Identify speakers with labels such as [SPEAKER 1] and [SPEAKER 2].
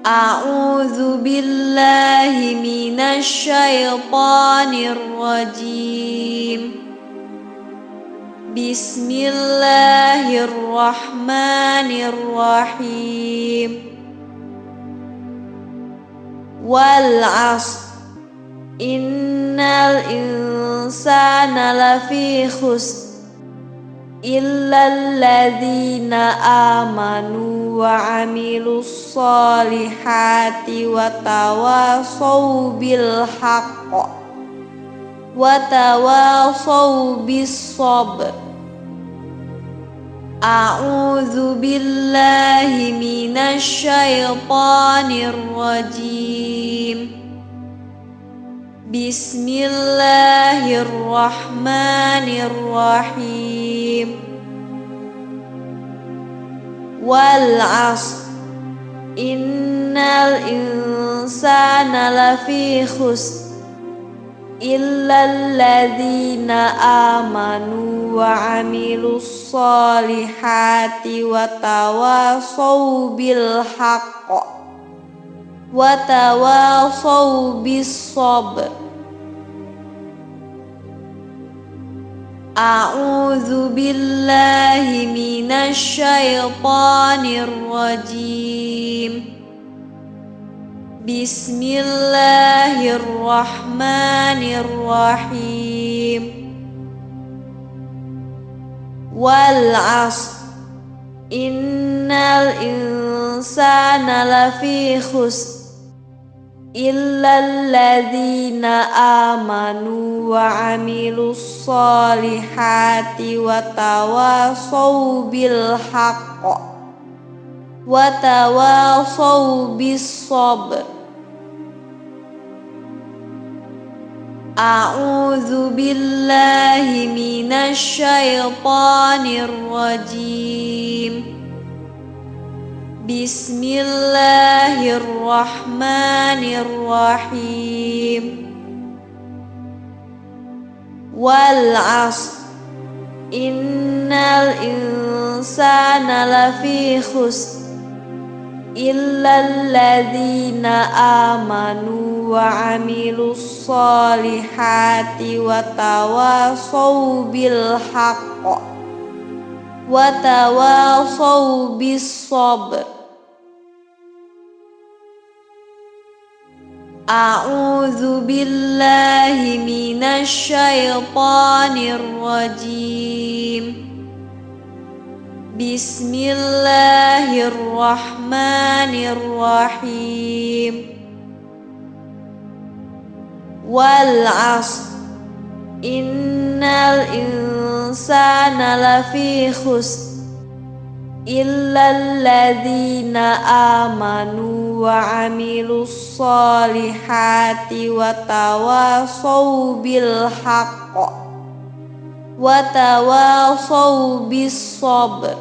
[SPEAKER 1] A'udzu billahi minasy syaithanir rajim. Bismillahirrahmanirrahim. Wal 'ashr innal insana lafi khusr illal ladzina amanu wa 'amilus solihati wa tawassaw bil haqq wa tawassaw bis sabr. A'udzu billahi minasy syaithanir rajim. Bismillahirrahmanirrahim. Wal 'ashr innal insana lafi khusr illal ladzina amanu wa 'amilus solihati wa tawassaw bil haqq wa tawassaw bis sabr. A'udzu billahi minasy syaithanir rajim. Bismillahirrahmanirrahim. Wal 'ashr innal insana lafi khusr illal ladzina amanu wa 'amilus solihati wa tawassaw bil haqq wa tawassaw bis sabr. A'udzu billahi minasy syaithanir rajim. Bismillahirrahmanirrahim. Wal 'ashr innal insana lafi khusr illal ladzina amanu wa 'amilus solihati wa tawassaw bil haqq wa tawassaw bis sabr. A'udzu billahi minasy syaithanir rajim. Bismillahirrahmanirrahim. Wal 'ashr innal insana lafi khusr illal ladzina amanu wa 'amilus solihati wa tawassaw bil haqq wa tawassaw bis sabr.